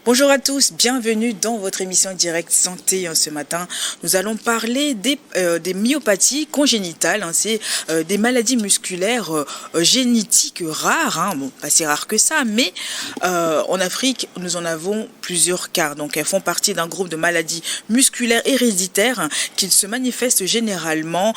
Bonjour à tous, bienvenue dans votre émission Direct Santé. Ce matin, nous allons parler des myopathies congénitales. C'est des maladies musculaires génétiques rares. Bon, pas si rares que ça, mais en Afrique, nous en avons plusieurs cas. Donc, elles font partie d'un groupe de maladies musculaires héréditaires qui se manifestent généralement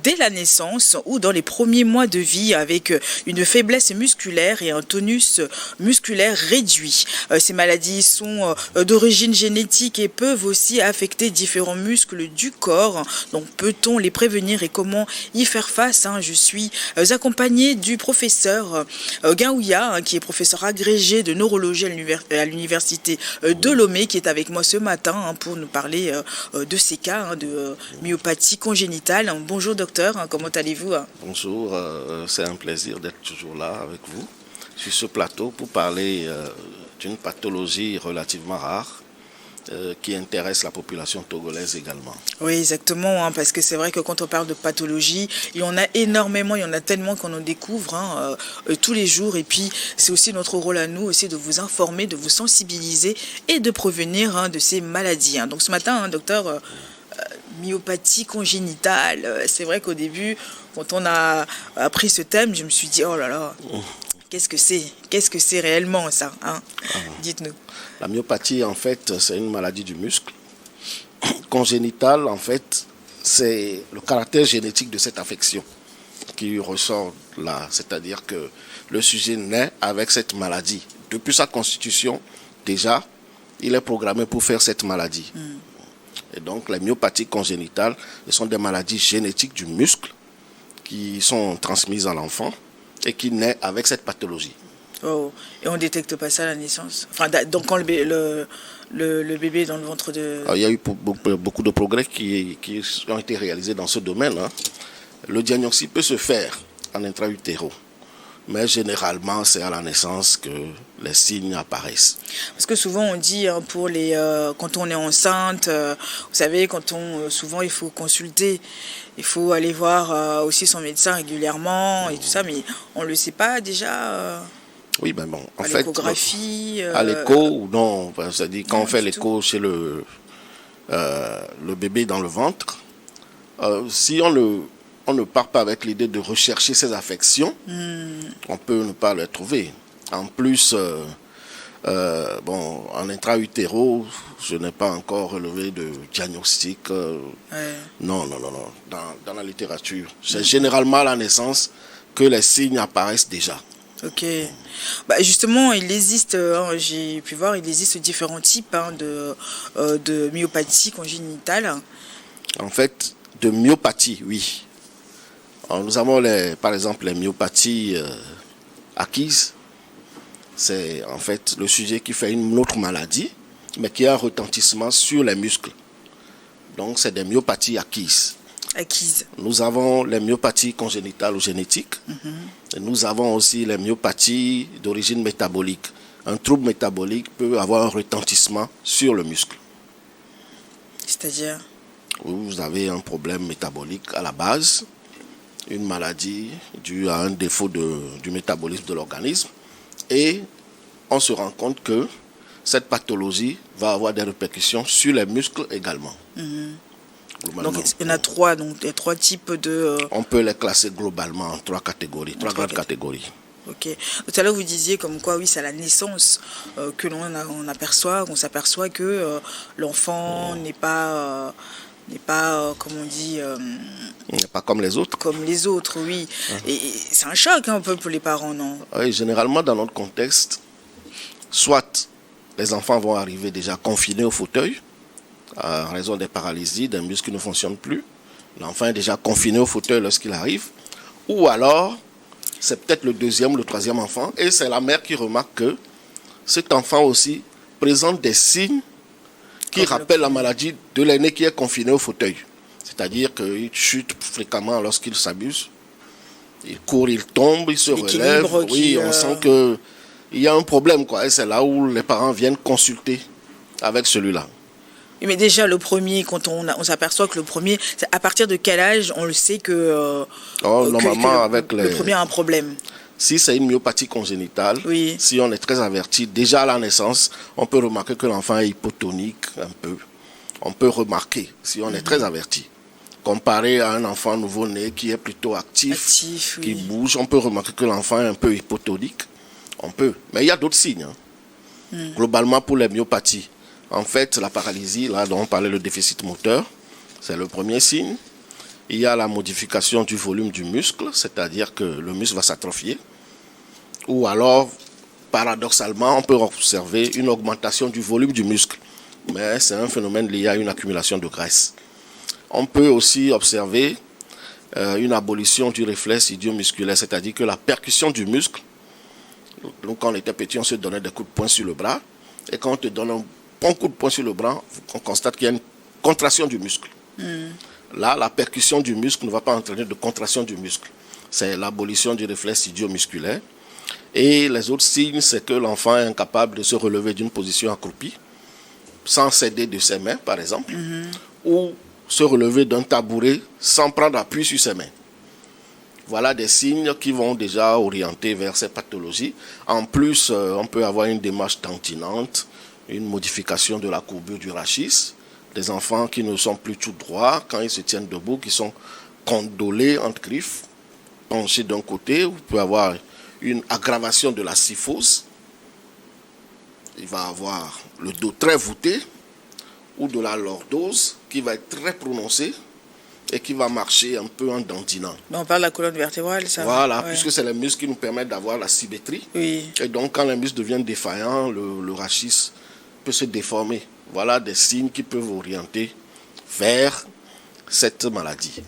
dès la naissance ou dans les premiers mois de vie avec une faiblesse musculaire et un tonus musculaire réduit. Ces maladies sont d'origine génétique et peuvent aussi affecter différents muscles du corps. Donc peut-on les prévenir et comment y faire face? Je suis accompagnée du professeur Gaouya, qui est professeur agrégé de neurologie à l'université de Lomé, qui est avec moi ce matin pour nous parler de ces cas de myopathie congénitale. Bonjour docteur, comment allez-vous? Bonjour, c'est un plaisir d'être toujours là avec vous sur ce plateau pour parler d'une pathologie relativement rare qui intéresse la population togolaise également. Oui, exactement, parce que c'est vrai que quand on parle de pathologie, il y en a énormément, il y en a tellement qu'on en découvre tous les jours. Et puis, c'est aussi notre rôle à nous aussi de vous informer, de vous sensibiliser et de prévenir de ces maladies. Donc ce matin, docteur, myopathie congénitale, c'est vrai qu'au début, quand on a appris ce thème, je me suis dit, oh là là, qu'est-ce que c'est? Qu'est-ce que c'est réellement ça, Dites-nous. La myopathie, en fait, c'est une maladie du muscle. Congénitale, en fait, c'est le caractère génétique de cette affection qui ressort là. C'est-à-dire que le sujet naît avec cette maladie. Depuis sa constitution, déjà, il est programmé pour faire cette maladie. Et donc, les myopathies congénitales, ce sont des maladies génétiques du muscle qui sont transmises à l'enfant et qui naît avec cette pathologie. Oh, et on ne détecte pas ça à la naissance? Enfin, donc quand le bébé est dans le ventre de... Il y a eu beaucoup de progrès qui ont été réalisés dans ce domaine. Le diagnostic peut se faire en intra-utéro, mais généralement, c'est à la naissance que les signes apparaissent. Parce que souvent, on dit pour quand on est enceinte, vous savez, souvent, il faut consulter. Il faut aller voir aussi son médecin régulièrement et tout ça, mais on ne le sait pas déjà. Oui, ben bon, en fait, l'échographie. À l'écho ou non, c'est-à-dire quand on fait l'écho chez le bébé dans le ventre, si on ne part pas avec l'idée de rechercher ces affections, on peut ne pas les trouver. En plus, en intra-utéro, je n'ai pas encore relevé de diagnostic. Non. Dans la littérature, c'est généralement à la naissance que les signes apparaissent déjà. Ok. Justement, il existe, j'ai pu voir, il existe différents types de myopathie congénitale. En fait, de myopathie, oui. Alors, nous avons par exemple les myopathies acquises. C'est en fait le sujet qui fait une autre maladie, mais qui a un retentissement sur les muscles. Donc, c'est des myopathies acquises. Nous avons les myopathies congénitales ou génétiques. Et nous avons aussi les myopathies d'origine métabolique. Un trouble métabolique peut avoir un retentissement sur le muscle. C'est-à-dire? Vous avez un problème métabolique à la base, une maladie due à un défaut du métabolisme de l'organisme. Et on se rend compte que cette pathologie va avoir des répercussions sur les muscles également. Donc il y en a trois, donc il y a trois types de... On peut les classer globalement en trois catégories, trois grandes catégories. Ok. Tout à l'heure vous disiez comme quoi, oui, c'est à la naissance que qu'on s'aperçoit que l'enfant n'est pas, comme on dit... n'est pas comme les autres. Comme les autres, oui. Et c'est un choc un peu pour les parents, non? Oui, généralement dans notre contexte, soit les enfants vont arriver déjà confinés au fauteuil, en raison des paralysies, des muscles qui ne fonctionnent plus. L'enfant est déjà confiné au fauteuil lorsqu'il arrive. Ou alors, c'est peut-être le deuxième ou le troisième enfant, et c'est la mère qui remarque que cet enfant aussi présente des signes qui rappellent la maladie de l'aîné qui est confiné au fauteuil. C'est-à-dire qu'il chute fréquemment lorsqu'il s'abuse. Il court, il tombe, il se relève. Oui, on sent qu'il y a un problème, quoi. Et c'est là où les parents viennent consulter avec celui-là. Mais déjà, le premier, quand on s'aperçoit que le premier, à partir de quel âge on le sait que, normalement, avec le premier a un problème? Si c'est une myopathie congénitale, Oui. si on est très averti, déjà à la naissance, on peut remarquer que l'enfant est hypotonique un peu. On peut remarquer si on est très averti. Comparé à un enfant nouveau-né qui est plutôt actif, qui bouge, on peut remarquer que l'enfant est un peu hypotonique. On peut. Mais il y a d'autres signes. Globalement, pour les myopathies, en fait, la paralysie, là dont on parlait, le déficit moteur, c'est le premier signe. Il y a la modification du volume du muscle, c'est-à-dire que le muscle va s'atrophier. Ou alors, paradoxalement, on peut observer une augmentation du volume du muscle. Mais c'est un phénomène lié à une accumulation de graisse. On peut aussi observer une abolition du réflexe idiomusculaire, c'est-à-dire que la percussion du muscle, donc quand on était petit, on se donnait des coups de poing sur le bras, et quand on te donne un bon coup de poing sur le bras, on constate qu'il y a une contraction du muscle. Là, la percussion du muscle ne va pas entraîner de contraction du muscle. C'est l'abolition du réflexe idiomusculaire. Et les autres signes, c'est que l'enfant est incapable de se relever d'une position accroupie, sans s'aider de ses mains, par exemple, ou se relever d'un tabouret sans prendre appui sur ses mains. Voilà des signes qui vont déjà orienter vers ces pathologies. En plus, on peut avoir une démarche tentinante, une modification de la courbure du rachis, des enfants qui ne sont plus tout droits quand ils se tiennent debout, qui sont condolés entre griffes, penchés d'un côté. Vous pouvez avoir une aggravation de la syphose. Il va avoir le dos très voûté, ou de la lordose qui va être très prononcée et qui va marcher un peu en dandinant. Donc on parle de la colonne vertébrale, ça. Voilà, puisque c'est les muscles qui nous permettent d'avoir la symétrie. Oui. Et donc quand les muscles deviennent défaillants, le rachis peut se déformer. Voilà des signes qui peuvent orienter vers cette maladie.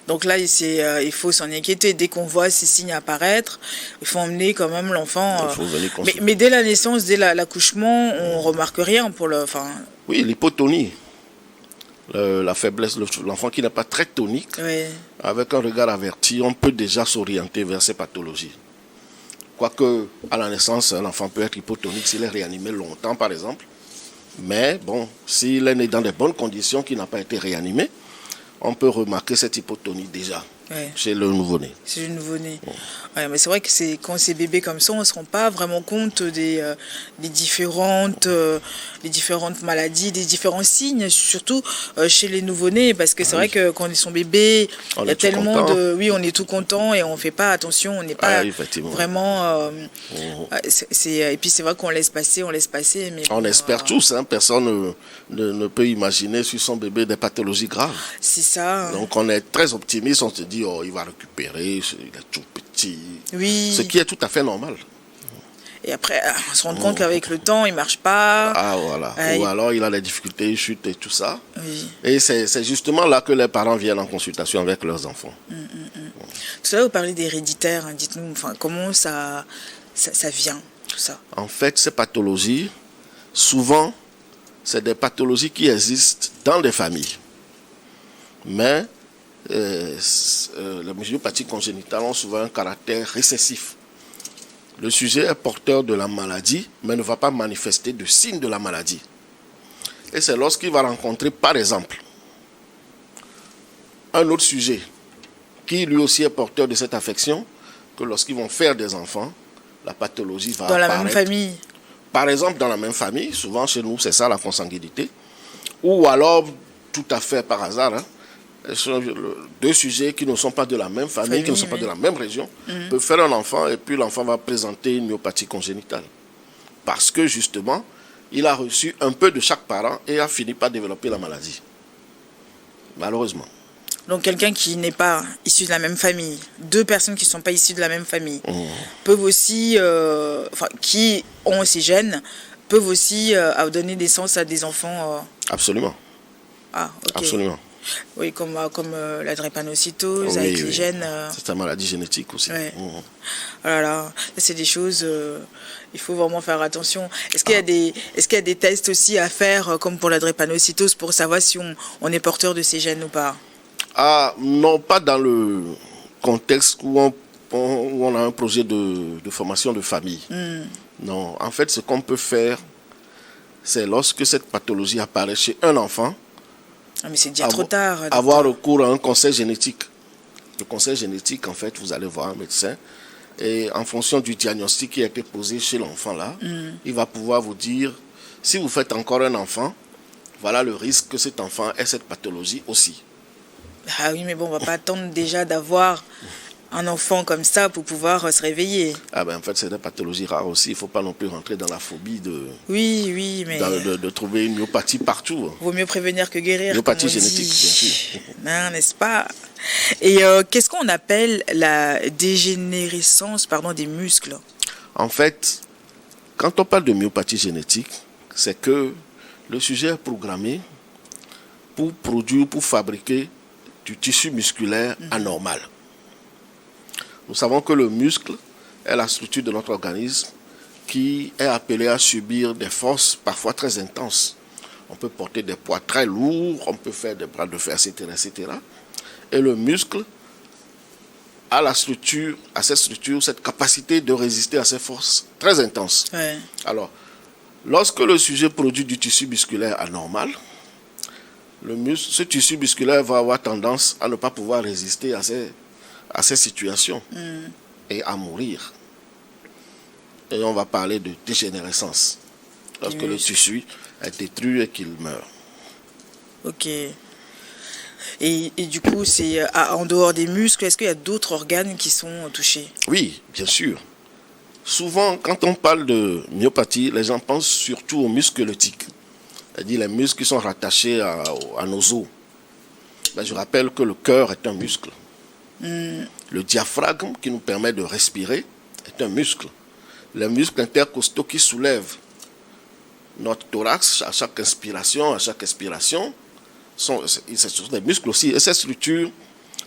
Donc là, il faut s'en inquiéter. Dès qu'on voit ces signes apparaître, il faut emmener quand même l'enfant. Mais dès la naissance, dès l'accouchement, on ne remarque rien pour le... Oui, l'hypotonie, la faiblesse, l'enfant qui n'est pas très tonique, avec un regard averti, on peut déjà s'orienter vers ces pathologies. Quoique, à la naissance, l'enfant peut être hypotonique s'il est réanimé longtemps, par exemple. Mais bon, s'il est né dans de bonnes conditions, qu'il n'a pas été réanimé, on peut remarquer cette hypotonie déjà chez le nouveau-né. C'est le nouveau-né. Ouais, mais c'est vrai que quand c'est bébé comme ça, on ne se rend pas vraiment compte des différentes maladies, des différents signes, surtout chez les nouveau-nés, parce que c'est vrai que quand ils sont bébés, il y a tellement de... Oui, on est tout content et on ne fait pas attention, on n'est pas vraiment... Et puis c'est vrai qu'on laisse passer, mais... On espère tous, personne ne peut imaginer sur son bébé des pathologies graves. C'est ça. Donc on est très optimiste, on se dit, oh, il va récupérer, il est tout petit. Oui. Ce qui est tout à fait normal. Et après, on se rend compte qu'avec le temps, il ne marche pas. Ah, voilà. Ou alors, il a des difficultés, il chute et tout ça. Oui. Et c'est justement là que les parents viennent en consultation avec leurs enfants. Tout à l'heure, vous parlez d'héréditaire. Dites-nous, comment ça vient, tout ça? En fait, ces pathologies, souvent, c'est des pathologies qui existent dans des familles. Mais les myopathies congénitales ont souvent un caractère récessif. Le sujet est porteur de la maladie, mais ne va pas manifester de signes de la maladie. Et c'est lorsqu'il va rencontrer, par exemple, un autre sujet qui lui aussi est porteur de cette affection, que lorsqu'ils vont faire des enfants, la pathologie va apparaître. Dans la même famille. Par exemple, dans la même famille, souvent chez nous, c'est ça la consanguinité. Ou alors, tout à fait par hasard, deux sujets qui ne sont pas de la même famille, qui ne sont pas de la même région, peuvent faire un enfant et puis l'enfant va présenter une myopathie congénitale. Parce que justement, il a reçu un peu de chaque parent et a fini par développer la maladie. Malheureusement. Donc quelqu'un qui n'est pas issu de la même famille, deux personnes qui ne sont pas issues de la même famille, peuvent aussi, qui ont ces gènes, peuvent aussi donner naissance à des enfants. Absolument. Ah, ok. Absolument. Oui, comme la drépanocytose, avec les gènes. C'est une maladie génétique aussi. Ouais. Voilà, c'est des choses, il faut vraiment faire attention. Est-ce qu'il y a des tests aussi à faire, comme pour la drépanocytose, pour savoir si on est porteur de ces gènes ou pas? Ah, non, pas dans le contexte où on a un projet de formation de famille. Non, en fait, ce qu'on peut faire, c'est lorsque cette pathologie apparaît chez un enfant, mais c'est déjà trop tard. Avoir recours à un conseil génétique. Le conseil génétique, en fait, vous allez voir un médecin Et en fonction du diagnostic qui a été posé chez l'enfant là, il va pouvoir vous dire, si vous faites encore un enfant, voilà le risque que cet enfant ait cette pathologie aussi. Ah oui, mais bon, on va pas attendre déjà d'avoir un enfant comme ça pour pouvoir se réveiller. Ah ben en fait, c'est des pathologies rares aussi. Il ne faut pas non plus rentrer dans la phobie Oui, mais... de trouver une myopathie partout. Vaut mieux prévenir que guérir. Myopathie génétique, bien sûr. Non, n'est-ce pas? Et qu'est-ce qu'on appelle la dégénérescence, des muscles? En fait, quand on parle de myopathie génétique, c'est que le sujet est programmé pour produire, pour fabriquer du tissu musculaire anormal. Nous savons que le muscle est la structure de notre organisme qui est appelée à subir des forces parfois très intenses. On peut porter des poids très lourds, on peut faire des bras de fer, etc. Et le muscle a cette structure, cette capacité de résister à ces forces très intenses. Ouais. Alors, lorsque le sujet produit du tissu musculaire anormal, ce tissu musculaire va avoir tendance à ne pas pouvoir résister à ces situations et à mourir. Et on va parler de dégénérescence lorsque le tissu est détruit et qu'il meurt. Ok. Et du coup, c'est en dehors des muscles, est-ce qu'il y a d'autres organes qui sont touchés? Oui, bien sûr. Souvent, quand on parle de myopathie, les gens pensent surtout aux muscles squelettiques, c'est-à-dire les muscles qui sont rattachés à nos os. Ben, je rappelle que le cœur est un muscle. Le diaphragme qui nous permet de respirer est un muscle. Les muscles intercostaux qui soulèvent notre thorax à chaque inspiration, à chaque expiration, sont des muscles aussi. Et ces structures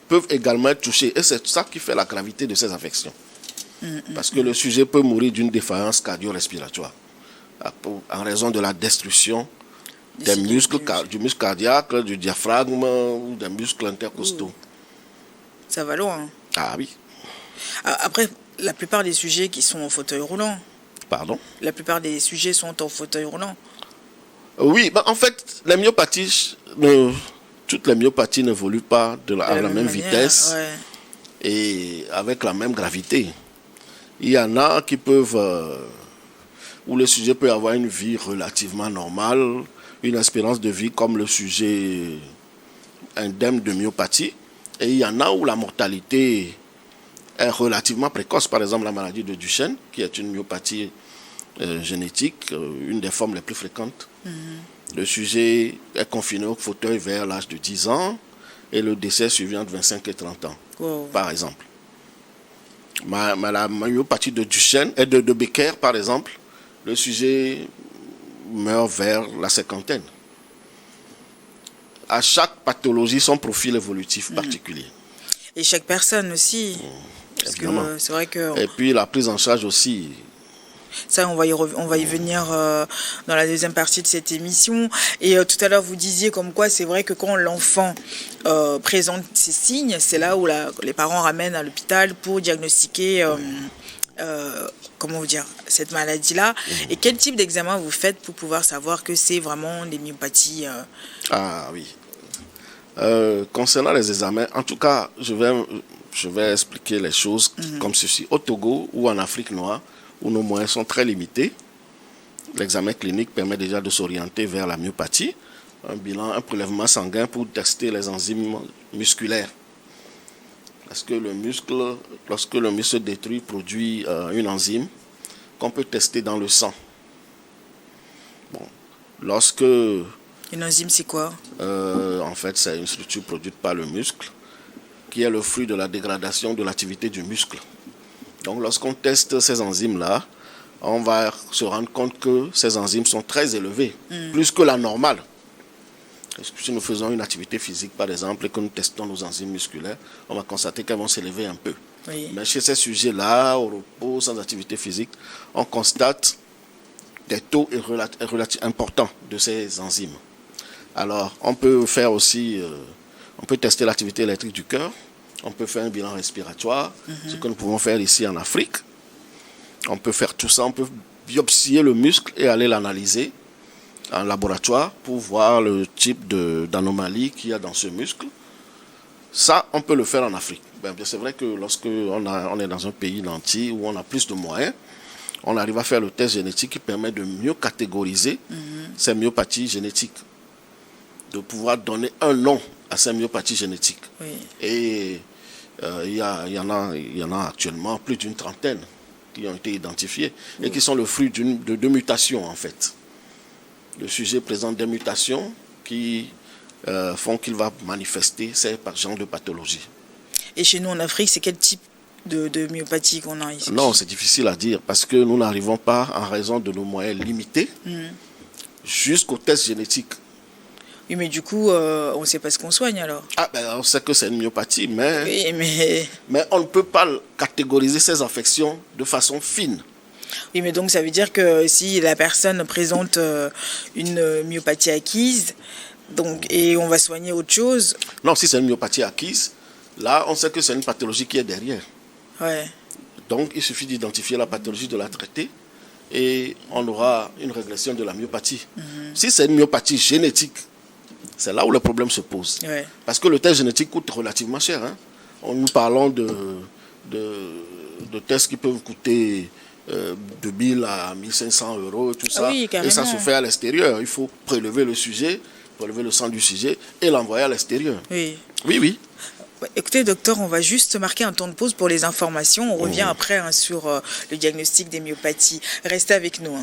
peuvent également être touchées. Et c'est ça qui fait la gravité de ces affections. Parce que le sujet peut mourir d'une défaillance cardio-respiratoire en raison de la destruction des muscles, du muscle cardiaque, du diaphragme ou des muscles intercostaux. Ça va loin. Ah oui. Après, la plupart des sujets qui sont en fauteuil roulant. Pardon? La plupart des sujets sont en fauteuil roulant. Oui, en fait, les myopathies, toutes les myopathies n'évoluent pas à la même vitesse et avec la même gravité. Il y en a qui peuvent, où le sujet peut avoir une vie relativement normale, une espérance de vie comme le sujet indemne de myopathie. Et il y en a où la mortalité est relativement précoce. Par exemple, la maladie de Duchenne, qui est une myopathie génétique, une des formes les plus fréquentes. Le sujet est confiné au fauteuil vers l'âge de 10 ans et le décès suivi entre 25 et 30 ans, par exemple. La myopathie de Duchenne et de Becker, par exemple, le sujet meurt vers la cinquantaine. À chaque pathologie, son profil évolutif particulier. Et chaque personne aussi. Parce que c'est vrai que... Et puis la prise en charge aussi. Ça, on va y venir dans la deuxième partie de cette émission. Et tout à l'heure, vous disiez comme quoi c'est vrai que quand l'enfant présente ces signes, c'est là où les parents ramènent à l'hôpital pour diagnostiquer cette maladie-là. Et quel type d'examen vous faites pour pouvoir savoir que c'est vraiment des myopathies Ah oui. Concernant les examens, en tout cas, je vais expliquer les choses comme ceci. Au Togo ou en Afrique noire, où nos moyens sont très limités, l'examen clinique permet déjà de s'orienter vers la myopathie, un prélèvement sanguin pour tester les enzymes musculaires. Parce que lorsque le muscle se détruit, produit une enzyme qu'on peut tester dans le sang. Une enzyme, c'est quoi? En fait, c'est une structure produite par le muscle qui est le fruit de la dégradation de l'activité du muscle. Donc, lorsqu'on teste ces enzymes-là, on va se rendre compte que ces enzymes sont très élevées, plus que la normale. Si nous faisons une activité physique, par exemple, et que nous testons nos enzymes musculaires, on va constater qu'elles vont s'élever un peu. Oui. Mais chez ces sujets-là, au repos, sans activité physique, on constate des taux importants de ces enzymes. Alors, on peut faire aussi, on peut tester l'activité électrique du cœur, on peut faire un bilan respiratoire, ce que nous pouvons faire ici en Afrique. On peut faire tout ça, on peut biopsier le muscle et aller l'analyser en laboratoire pour voir le type d'anomalie qu'il y a dans ce muscle. Ça, on peut le faire en Afrique. C'est vrai que lorsque on est dans un pays nanti où on a plus de moyens, on arrive à faire le test génétique qui permet de mieux catégoriser ces myopathies génétiques, de pouvoir donner un nom à ces myopathies génétiques. Oui. Et il y en a actuellement plus d'une trentaine qui ont été identifiées et qui sont le fruit de deux mutations en fait. Le sujet présente des mutations qui font qu'il va manifester ces genres de pathologies. Et chez nous en Afrique, c'est quel type de myopathie qu'on a ici? Non, c'est difficile à dire parce que nous n'arrivons pas, en raison de nos moyens limités, jusqu'au test génétique. Oui, mais du coup, on ne sait pas ce qu'on soigne alors. On sait que c'est une myopathie, mais, oui, mais on ne peut pas catégoriser ces affections de façon fine. Oui, mais donc ça veut dire que si la personne présente une myopathie acquise, et on va soigner autre chose. Non, si c'est une myopathie acquise, là, on sait que c'est une pathologie qui est derrière. Ouais. Donc, il suffit d'identifier la pathologie, de la traiter, et on aura une régression de la myopathie. Si c'est une myopathie génétique, c'est là où le problème se pose. Ouais. Parce que le test génétique coûte relativement cher. Hein. Nous parlons de tests qui peuvent coûter de 1000 à 1500 €, tout ça. Oui, et ça se fait à l'extérieur. Il faut prélever le sujet, prélever le sang du sujet et l'envoyer à l'extérieur. Oui. Oui. Écoutez, docteur, on va juste marquer un temps de pause pour les informations. On revient après sur le diagnostic des myopathies. Restez avec nous.